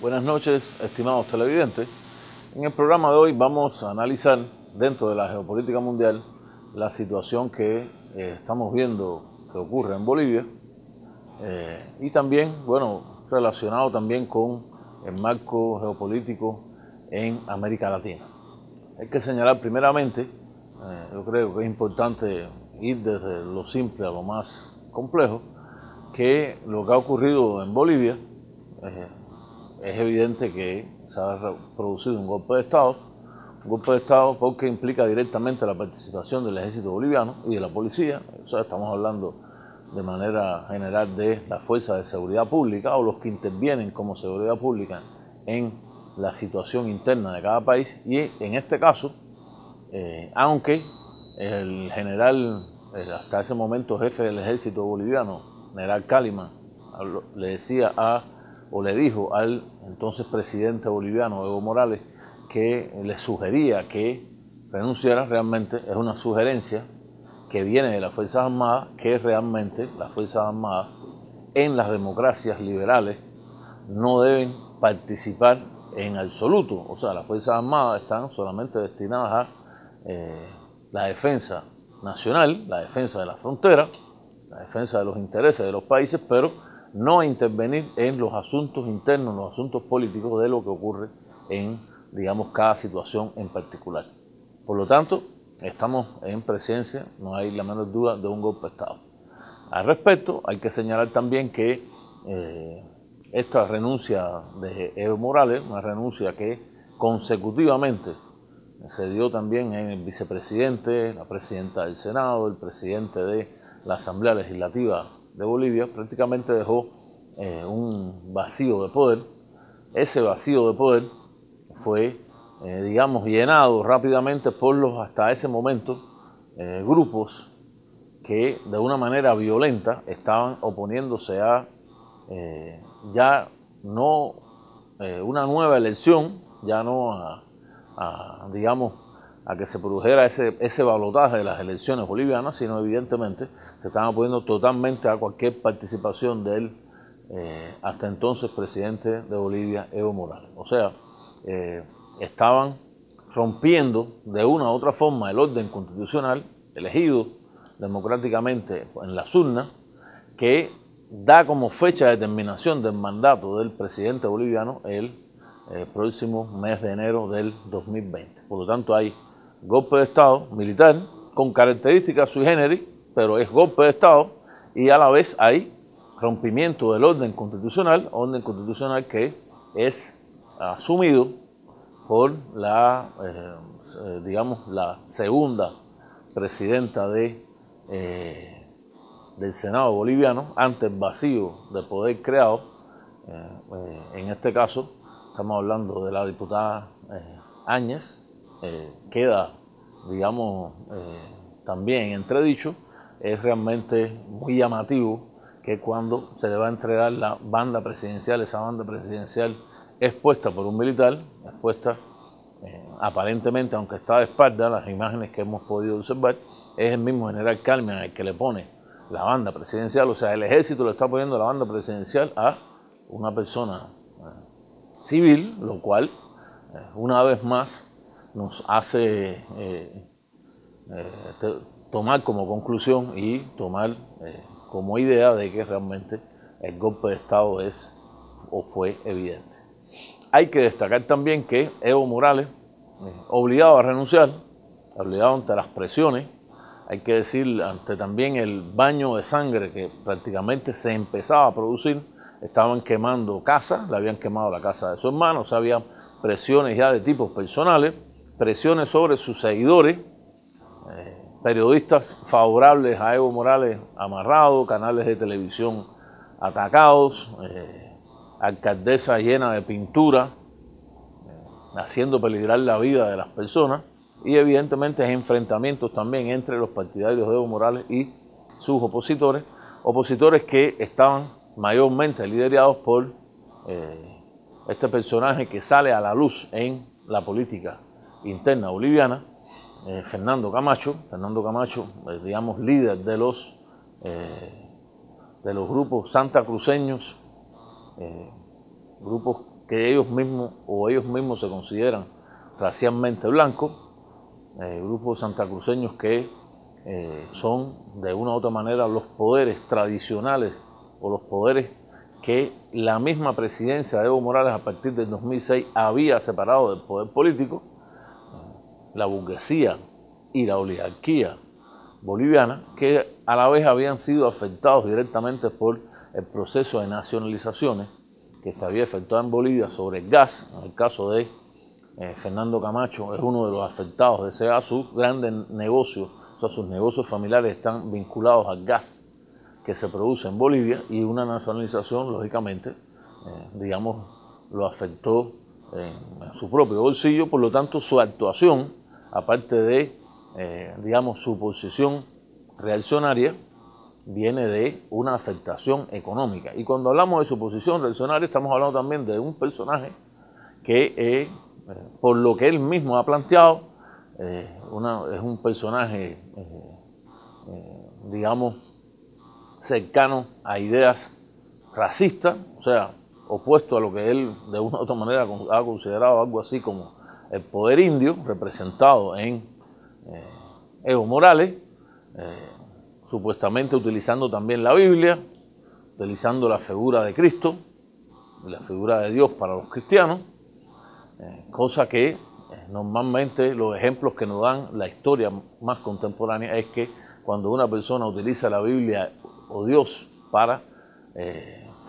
Buenas noches, estimados televidentes. En el programa de hoy vamos a analizar dentro de la geopolítica mundial la situación que estamos viendo que ocurre en Bolivia y también, relacionado también con el marco geopolítico en América Latina. Hay que señalar primeramente, yo creo que es importante ir desde lo simple a lo más complejo, que lo que ha ocurrido en Bolivia es evidente que se ha producido un golpe de Estado porque implica directamente la participación del ejército boliviano y de la policía. O sea, estamos hablando de manera general de las fuerzas de seguridad pública o los que intervienen como seguridad pública en la situación interna de cada país. Y en este caso, aunque el general, hasta ese momento jefe del ejército boliviano, general Kálima, le dijo al entonces presidente boliviano Evo Morales que le sugería que renunciara. Realmente es una sugerencia que viene de las Fuerzas Armadas, que realmente las Fuerzas Armadas en las democracias liberales no deben participar en absoluto. O sea, las Fuerzas Armadas están solamente destinadas a la defensa nacional, la defensa de la frontera, la defensa de los intereses de los países, pero no a intervenir en los asuntos internos, los asuntos políticos de lo que ocurre en, cada situación en particular. Por lo tanto, estamos en presencia, no hay la menor duda, de un golpe de Estado. Al respecto, hay que señalar también que esta renuncia de Evo Morales, una renuncia que consecutivamente se dio también en el vicepresidente, la presidenta del Senado, el presidente de la Asamblea Legislativa de Bolivia, prácticamente dejó un vacío de poder. Ese vacío de poder fue, llenado rápidamente por los, hasta ese momento, grupos que de una manera violenta estaban oponiéndose a ya no una nueva elección, ya no a que se produjera ese balotaje de las elecciones bolivianas, sino evidentemente se estaban oponiendo totalmente a cualquier participación del hasta entonces presidente de Bolivia, Evo Morales. O sea, estaban rompiendo de una u otra forma el orden constitucional elegido democráticamente en las urnas, que da como fecha de terminación del mandato del presidente boliviano el próximo mes de enero del 2020. Por lo tanto, hay golpe de Estado militar con características sui generis, pero es golpe de Estado, y a la vez hay rompimiento del orden constitucional que es asumido por la, la segunda presidenta del Senado boliviano, ante el vacío de poder creado. En este caso, estamos hablando de la diputada Áñez. Queda, también en entredicho. Es realmente muy llamativo que cuando se le va a entregar la banda presidencial, esa banda presidencial es puesta por un militar, es puesta aparentemente, aunque está de espalda, las imágenes que hemos podido observar, es el mismo general Kálima el que le pone la banda presidencial. O sea, el ejército le está poniendo la banda presidencial a una persona civil, lo cual una vez más nos hace tomar como conclusión y tomar como idea de que realmente el golpe de Estado es o fue evidente. Hay que destacar también que Evo Morales, obligado a renunciar, obligado ante las presiones, hay que decir, ante también el baño de sangre que prácticamente se empezaba a producir. Estaban quemando casas, le habían quemado la casa de su hermano, o sea, había presiones ya de tipos personales, presiones sobre sus seguidores, periodistas favorables a Evo Morales amarrados, canales de televisión atacados, alcaldesa llena de pintura, haciendo peligrar la vida de las personas, y evidentemente enfrentamientos también entre los partidarios de Evo Morales y sus opositores que estaban mayormente liderados por este personaje que sale a la luz en la política interna boliviana, Fernando Camacho, líder de los grupos santacruceños, grupos que ellos mismos se consideran racialmente blancos, grupos santacruceños que son de una u otra manera los poderes tradicionales o los poderes que la misma presidencia de Evo Morales a partir del 2006 había separado del poder político, la burguesía y la oligarquía boliviana, que a la vez habían sido afectados directamente por el proceso de nacionalizaciones que se había efectuado en Bolivia sobre el gas. En el caso de Fernando Camacho es uno de los afectados de ese gas. Sus grandes negocios, o sea, sus negocios familiares están vinculados al gas que se produce en Bolivia, y una nacionalización, lógicamente, digamos, lo afectó en su propio bolsillo. Por lo tanto, su actuación, aparte de, digamos, su posición reaccionaria, viene de una afectación económica. Y cuando hablamos de su posición reaccionaria, estamos hablando también de un personaje que, por lo que él mismo ha planteado, es un personaje, digamos, cercano a ideas racistas, o sea, opuesto a lo que él de una u otra manera ha considerado algo así como el poder indio, representado en Evo Morales, supuestamente utilizando también la Biblia, utilizando la figura de Cristo, la figura de Dios para los cristianos, cosa que normalmente los ejemplos que nos dan la historia más contemporánea es que cuando una persona utiliza la Biblia o Dios para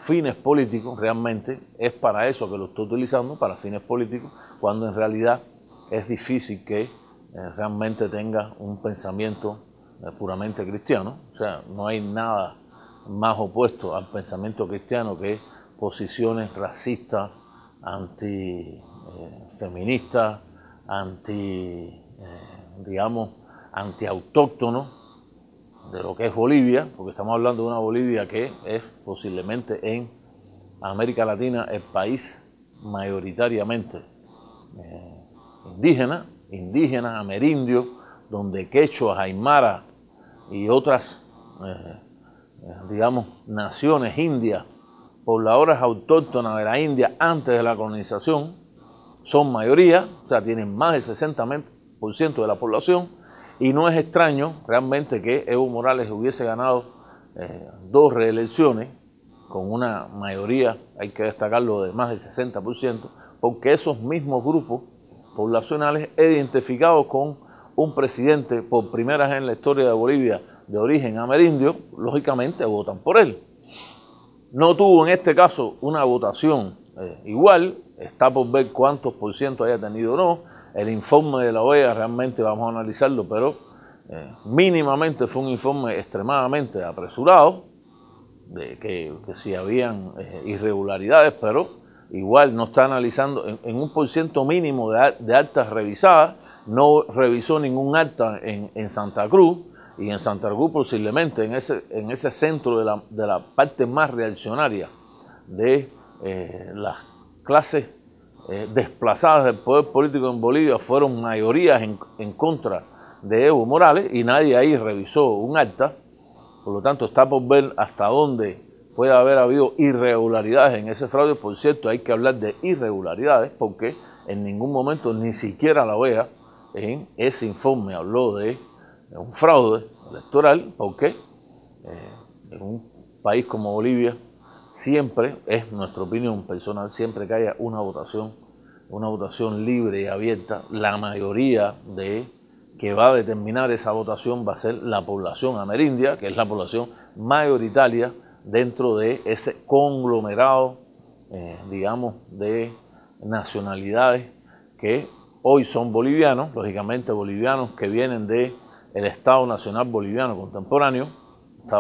fines políticos, realmente es para eso que lo está utilizando, para fines políticos, cuando en realidad es difícil que realmente tenga un pensamiento puramente cristiano. O sea, no hay nada más opuesto al pensamiento cristiano que posiciones racistas, antifeministas, digamos, antiautóctonos de lo que es Bolivia, porque estamos hablando de una Bolivia que es posiblemente en América Latina el país mayoritariamente indígena, amerindio, donde quechua, aymara y otras, digamos, naciones indias, pobladoras autóctonas de la India antes de la colonización, son mayoría, o sea, tienen más del 60% de la población, y no es extraño realmente que Evo Morales hubiese ganado 2 reelecciones con una mayoría, hay que destacarlo, de más del 60%, porque esos mismos grupos poblacionales identificados con un presidente por primera vez en la historia de Bolivia de origen amerindio, lógicamente votan por él. No tuvo en este caso una votación igual, está por ver cuántos por ciento haya tenido o no. El informe de la OEA realmente vamos a analizarlo, pero mínimamente fue un informe extremadamente apresurado, de que si habían irregularidades, pero igual no está analizando en un % mínimo de actas revisadas. No revisó ningún acta en Santa Cruz, y en Santa Cruz posiblemente en ese centro de la parte más reaccionaria de las clases desplazadas del poder político en Bolivia, fueron mayorías en contra de Evo Morales, y nadie ahí revisó un acta. Por lo tanto, está por ver hasta dónde puede haber habido irregularidades en ese fraude. Por cierto, hay que hablar de irregularidades porque en ningún momento, ni siquiera la OEA, en ese informe habló de un fraude electoral, porque en un país como Bolivia siempre, es nuestra opinión personal, siempre que haya una votación libre y abierta, la mayoría que va a determinar esa votación va a ser la población amerindia, que es la población mayoritaria dentro de ese conglomerado, digamos, de nacionalidades que hoy son bolivianos, lógicamente bolivianos que vienen del Estado Nacional Boliviano Contemporáneo, que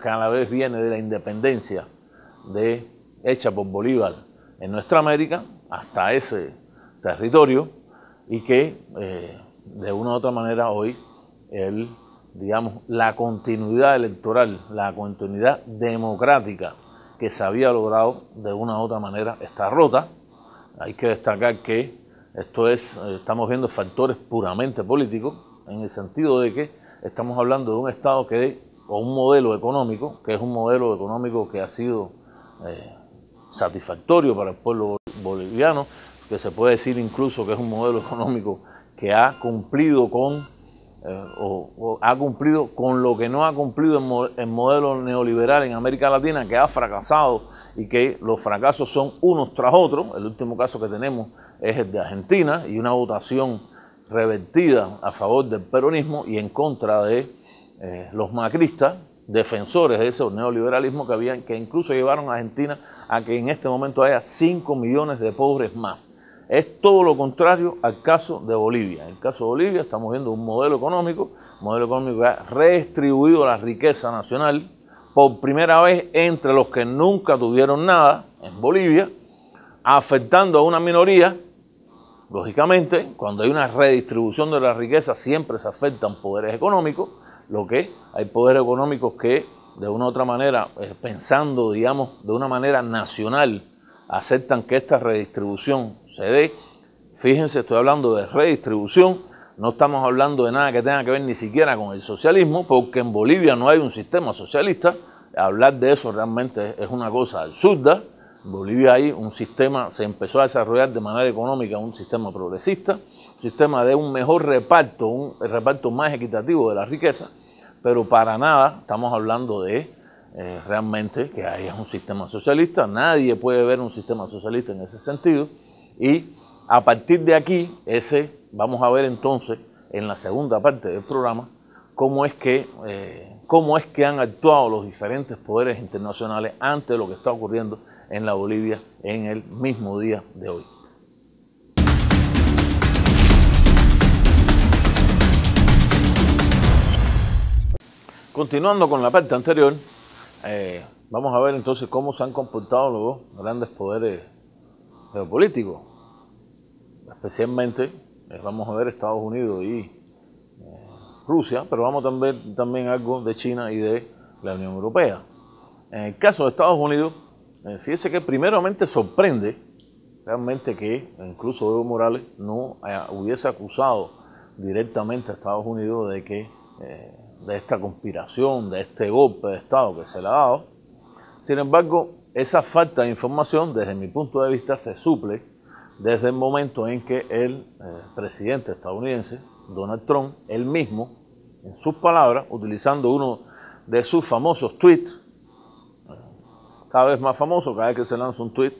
a la vez viene de la independencia hecha por Bolívar en nuestra América hasta ese territorio, y que de una u otra manera hoy digamos, la continuidad electoral, la continuidad democrática que se había logrado de una u otra manera está rota. Hay que destacar que estamos viendo factores puramente políticos, en el sentido de que estamos hablando de un Estado o un modelo económico, que es un modelo económico que ha sido satisfactorio para el pueblo boliviano, que se puede decir incluso que es un modelo económico que ha cumplido con o ha cumplido con lo que no ha cumplido el modelo neoliberal en América Latina, que ha fracasado y que los fracasos son unos tras otros. El último caso que tenemos es el de Argentina y una votación revertida a favor del peronismo y en contra de los macristas, defensores de ese neoliberalismo que incluso llevaron a Argentina a que en este momento haya 5 millones de pobres más. Es todo lo contrario al caso de Bolivia. En el caso de Bolivia estamos viendo un modelo económico que ha redistribuido la riqueza nacional por primera vez entre los que nunca tuvieron nada en Bolivia, afectando a una minoría. Lógicamente, cuando hay una redistribución de la riqueza siempre se afectan poderes económicos, hay poderes económicos que de una u otra manera, pensando digamos de una manera nacional, aceptan que esta redistribución se dé. Fíjense, estoy hablando de redistribución, no estamos hablando de nada que tenga que ver ni siquiera con el socialismo, porque en Bolivia no hay un sistema socialista. Hablar de eso realmente es una cosa absurda. En Bolivia hay un sistema, se empezó a desarrollar de manera económica un sistema progresista, un sistema de un mejor reparto, un reparto más equitativo de la riqueza, pero para nada estamos hablando de realmente que haya un sistema socialista. Nadie puede ver un sistema socialista en ese sentido, y a partir de aquí vamos a ver entonces en la segunda parte del programa cómo es que han actuado los diferentes poderes internacionales ante lo que está ocurriendo en la Bolivia en el mismo día de hoy. Continuando con la parte anterior, vamos a ver entonces cómo se han comportado los grandes poderes geopolíticos. Especialmente vamos a ver Estados Unidos y Rusia, pero vamos a ver también algo de China y de la Unión Europea. En el caso de Estados Unidos, fíjese que primeramente sorprende realmente que incluso Evo Morales no hubiese acusado directamente a Estados Unidos de esta conspiración, de este golpe de Estado que se le ha dado. Sin embargo, esa falta de información, desde mi punto de vista, se suple desde el momento en que el presidente estadounidense, Donald Trump, él mismo, en sus palabras, utilizando uno de sus famosos tweets, cada vez más famoso, cada vez que se lanza un tweet,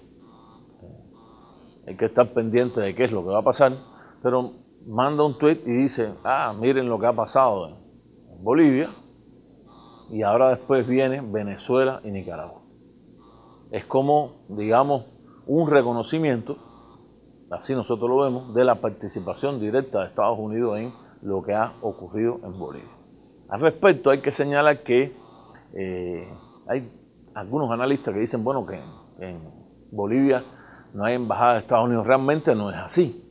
hay que estar pendiente de qué es lo que va a pasar, pero manda un tweet y dice, miren lo que ha pasado en Bolivia, y ahora después viene Venezuela y Nicaragua. Es como, digamos, un reconocimiento, así nosotros lo vemos, de la participación directa de Estados Unidos en lo que ha ocurrido en Bolivia. Al respecto hay que señalar que hay algunos analistas que dicen, bueno, que en Bolivia no hay embajada de Estados Unidos. Realmente no es así.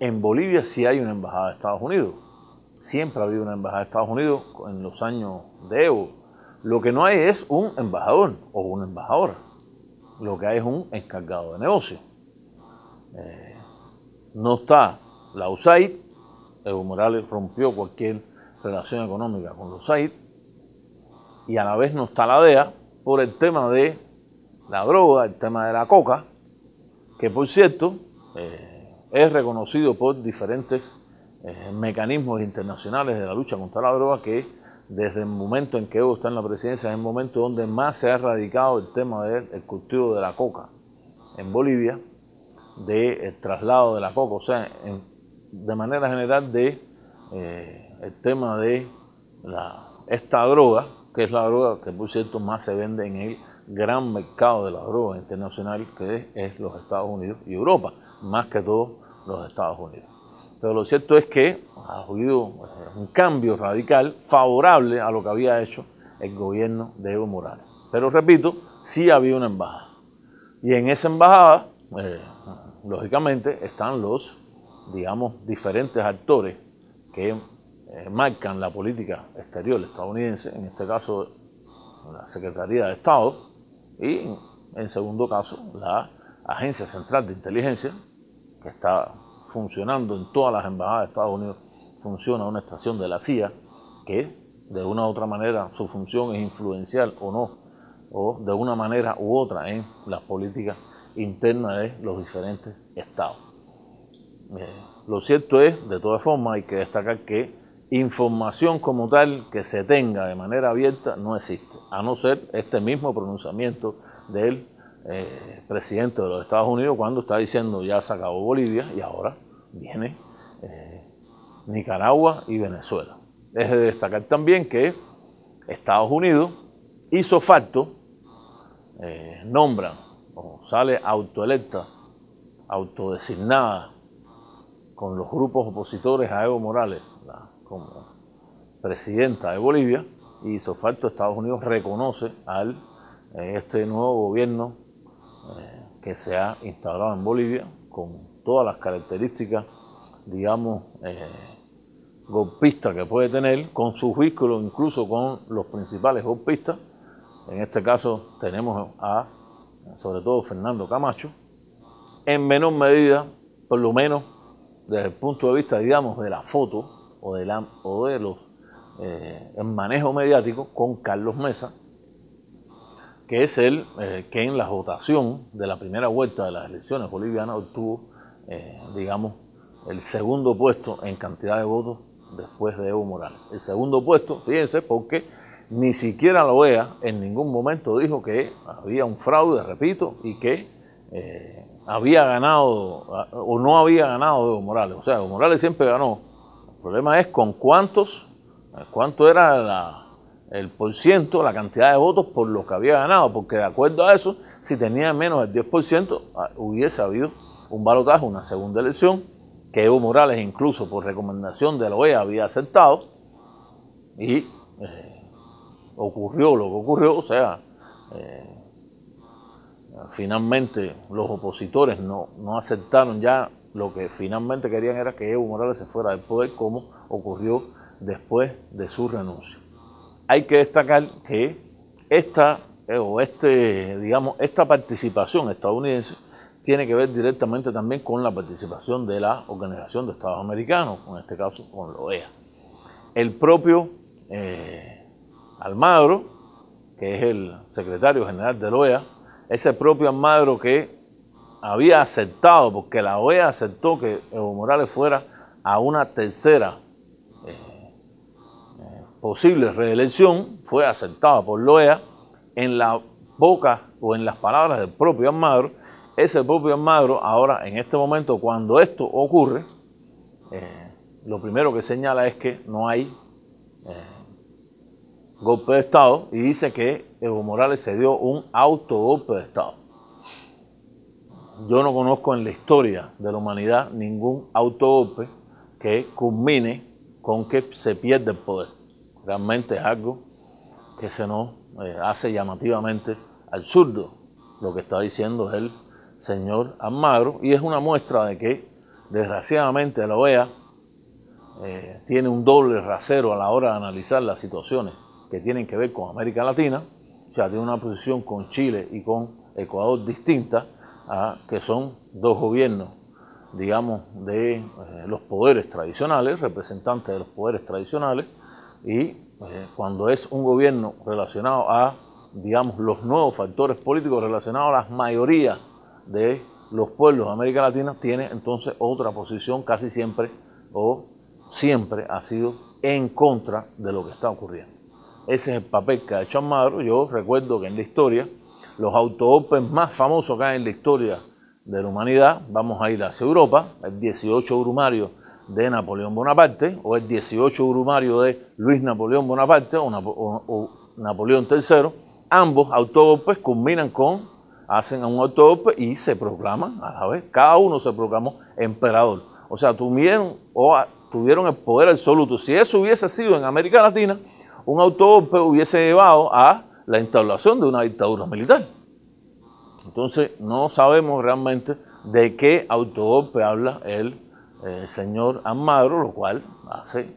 En Bolivia sí hay una embajada de Estados Unidos. Siempre ha habido una embajada de Estados Unidos en los años de Evo. Lo que no hay es un embajador o una embajadora. Lo que hay es un encargado de negocio. No está la USAID. Evo Morales rompió cualquier relación económica con la USAID. Y a la vez no está la DEA por el tema de la droga, el tema de la coca, que por cierto es reconocido por diferentes mecanismos internacionales de la lucha contra la droga, que desde el momento en que Evo está en la presidencia es el momento donde más se ha erradicado el tema del cultivo de la coca en Bolivia, del traslado de la coca, o sea, de manera general el tema de esta droga, que es la droga que por cierto más se vende en el gran mercado de la droga internacional, que es los Estados Unidos y Europa, más que todo los Estados Unidos. Pero lo cierto es que ha habido un cambio radical favorable a lo que había hecho el gobierno de Evo Morales. Pero repito, sí había una embajada. Y en esa embajada, lógicamente, están los, digamos, diferentes actores que marcan la política exterior estadounidense, en este caso la Secretaría de Estado y en segundo caso la Agencia Central de Inteligencia, que está funcionando en todas las embajadas de Estados Unidos. Funciona una estación de la CIA que de una u otra manera su función es influenciar o no o de una manera u otra en las políticas internas de los diferentes estados. Lo cierto es, de todas formas, hay que destacar que información como tal que se tenga de manera abierta no existe, a no ser este mismo pronunciamiento del presidente de los Estados Unidos cuando está diciendo ya se acabó Bolivia y ahora viene Nicaragua y Venezuela. Es de destacar también que Estados Unidos hizo facto, nombran o sale autoelecta, autodesignada con los grupos opositores a Evo Morales como presidenta de Bolivia, y hizo facto Estados Unidos reconoce al este nuevo gobierno que se ha instalado en Bolivia con todas las características, digamos, golpistas que puede tener, con sus vínculos incluso con los principales golpistas. En este caso tenemos a, sobre todo, Fernando Camacho, en menor medida, por lo menos desde el punto de vista, digamos, de la foto o de los el manejo mediático, con Carlos Mesa, que es el que en la votación de la primera vuelta de las elecciones bolivianas obtuvo, digamos, el segundo puesto en cantidad de votos después de Evo Morales. El segundo puesto, fíjense, porque ni siquiera la OEA en ningún momento dijo que había un fraude, repito, y que había ganado o no había ganado Evo Morales. O sea, Evo Morales siempre ganó. El problema es con cuánto era el porciento, la cantidad de votos por los que había ganado, porque de acuerdo a eso, si tenía menos del 10%, hubiese habido un balotaje, una segunda elección, que Evo Morales incluso por recomendación de la OEA había aceptado, y ocurrió lo que ocurrió. O sea, finalmente los opositores no aceptaron ya. Lo que finalmente querían era que Evo Morales se fuera del poder, como ocurrió después de su renuncia. Hay que destacar que esta participación estadounidense tiene que ver directamente también con la participación de la Organización de Estados Americanos, en este caso con la OEA. El propio Almagro, que es el secretario general de la OEA, ese propio Almagro que había aceptado, porque la OEA aceptó que Evo Morales fuera a una tercera posible reelección, fue aceptada por la OEA, en la boca o en las palabras del propio Almagro. Ese propio Almagro ahora, en este momento, cuando esto ocurre, lo primero que señala es que no hay golpe de Estado, y dice que Evo Morales se dio un autogolpe de Estado. Yo no conozco en la historia de la humanidad ningún autogolpe que culmine con que se pierde el poder. Realmente es algo que se nos hace llamativamente absurdo lo que está diciendo el señor Almagro, y es una muestra de que desgraciadamente la OEA tiene un doble rasero a la hora de analizar las situaciones que tienen que ver con América Latina. O sea, tiene una posición con Chile y con Ecuador distinta, que son dos gobiernos, digamos, de los poderes tradicionales, representantes de los poderes tradicionales, y cuando es un gobierno relacionado a, digamos, los nuevos factores políticos relacionados a las mayorías de los pueblos de América Latina, tiene entonces otra posición, casi siempre o siempre ha sido en contra de lo que está ocurriendo. Ese es el papel que ha hecho Almagro. Yo recuerdo que en la historia, los autogolpes más famosos que hay en la historia de la humanidad, vamos a ir hacia Europa, el 18 Brumario de Napoleón Bonaparte, o el 18 Brumario de Luis Napoleón Bonaparte, o Napoleón III. Ambos autogolpes culminan con, hacen un autogolpe y se proclaman a la vez, cada uno se proclamó emperador. O sea, tuvieron el poder absoluto. Si eso hubiese sido en América Latina, un autogolpe hubiese llevado a la instauración de una dictadura militar. Entonces, no sabemos realmente de qué autogolpe habla el señor Almagro, lo cual hace,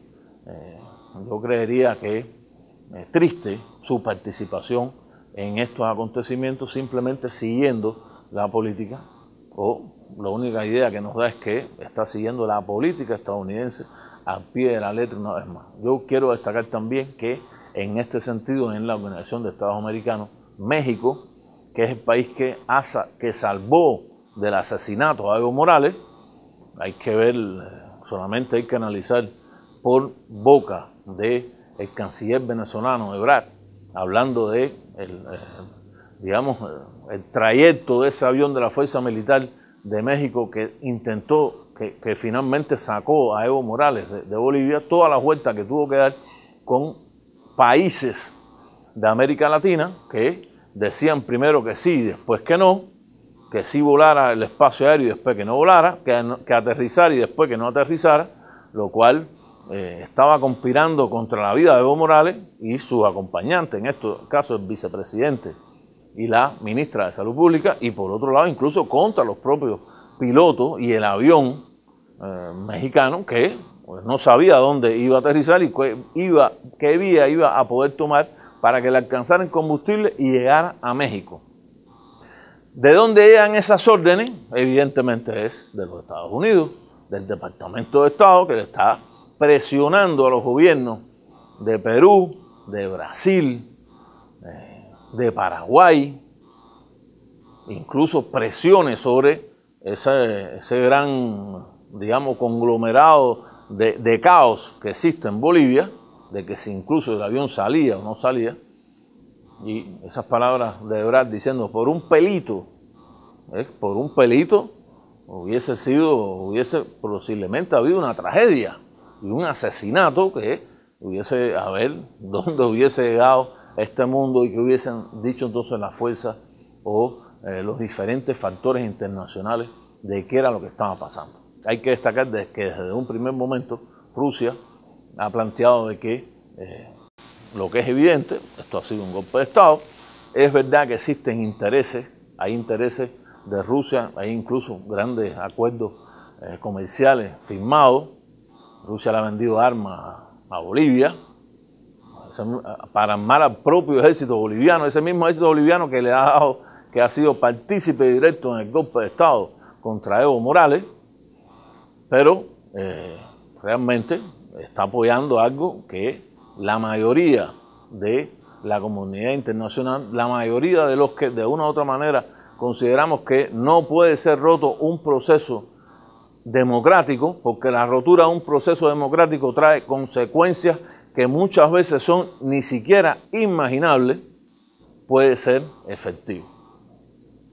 yo creería que triste su participación en estos acontecimientos, simplemente siguiendo la política, o la única idea que nos da es que está siguiendo la política estadounidense al pie de la letra una vez más. Yo quiero destacar también que en este sentido, en la Organización de Estados Americanos, México, que es el país que salvó del asesinato a Evo Morales. Hay que ver, solamente hay que analizar por boca del canciller venezolano Ebrard, hablando de el trayecto de ese avión de la Fuerza Militar de México que intentó, que finalmente sacó a Evo Morales de Bolivia, toda la vuelta que tuvo que dar con países de América Latina que decían primero que sí y después que no, que sí volara el espacio aéreo y después que no volara, que aterrizara y después que no aterrizara, lo cual estaba conspirando contra la vida de Evo Morales y sus acompañantes, en este caso el vicepresidente y la ministra de Salud Pública, y por otro lado incluso contra los propios pilotos y el avión mexicano que pues, no sabía dónde iba a aterrizar y qué vía iba a poder tomar para que le alcanzaran combustible y llegara a México. ¿De dónde llegan esas órdenes? Evidentemente es de los Estados Unidos, del Departamento de Estado, que le está presionando a los gobiernos de Perú, de Brasil, de Paraguay, incluso presiones sobre ese gran, digamos, conglomerado de caos que existe en Bolivia, de que si incluso el avión salía o no salía, y esas palabras de Ebrard diciendo por un pelito hubiese posiblemente habido una tragedia y un asesinato que hubiese, a ver, dónde hubiese llegado este mundo y que hubiesen dicho entonces las fuerzas o los diferentes factores internacionales de qué era lo que estaba pasando. Hay que destacar que desde un primer momento Rusia ha planteado de que lo que es evidente, esto ha sido un golpe de Estado, es verdad que existen intereses, hay intereses de Rusia, hay incluso grandes acuerdos comerciales firmados. Rusia le ha vendido armas a Bolivia para armar al propio ejército boliviano, ese mismo ejército boliviano que le ha dado, que ha sido partícipe directo en el golpe de Estado contra Evo Morales, pero realmente está apoyando algo que la mayoría de la comunidad internacional, la mayoría de los que de una u otra manera consideramos que no puede ser roto un proceso democrático, porque la rotura de un proceso democrático trae consecuencias que muchas veces son ni siquiera imaginables, puede ser efectivo.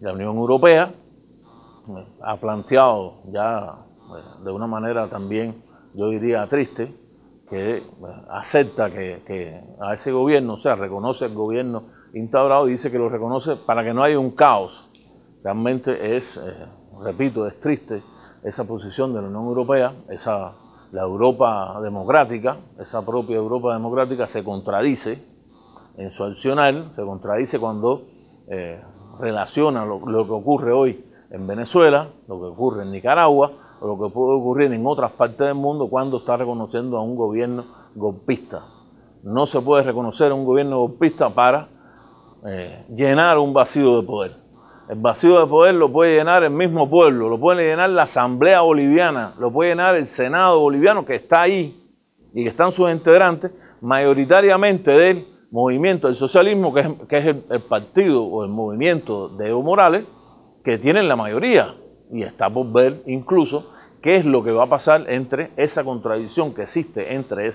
La Unión Europea ha planteado ya de una manera también, yo diría triste, que acepta que a ese gobierno, o sea, reconoce el gobierno instaurado y dice que lo reconoce para que no haya un caos. Realmente es, repito, es triste esa posición de la Unión Europea, la Europa democrática, esa propia Europa democrática se contradice en su accionar, se contradice cuando relaciona lo que ocurre hoy en Venezuela, lo que ocurre en Nicaragua, o lo que puede ocurrir en otras partes del mundo cuando está reconociendo a un gobierno golpista. No se puede reconocer a un gobierno golpista para llenar un vacío de poder. El vacío de poder lo puede llenar el mismo pueblo, lo puede llenar la Asamblea Boliviana, lo puede llenar el Senado boliviano que está ahí y que están sus integrantes, mayoritariamente del movimiento del socialismo, que es el partido o el movimiento de Evo Morales, que tienen la mayoría. Y está por ver incluso qué es lo que va a pasar entre esa contradicción que existe entre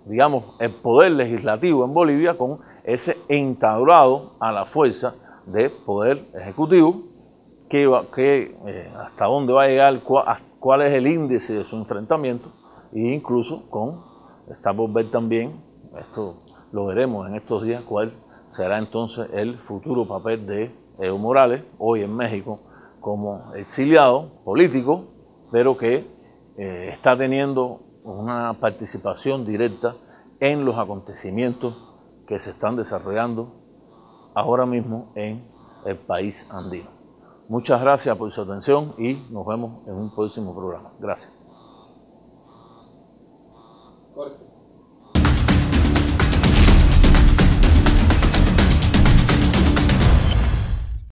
digamos, el poder legislativo en Bolivia con ese entablado a la fuerza del poder ejecutivo, hasta dónde va a llegar, cuál es el índice de su enfrentamiento, e incluso está por ver también, esto lo veremos en estos días, cuál será entonces el futuro papel de Evo Morales, hoy en México, como exiliado político, pero que está teniendo una participación directa en los acontecimientos que se están desarrollando ahora mismo en el país andino. Muchas gracias por su atención y nos vemos en un próximo programa. Gracias.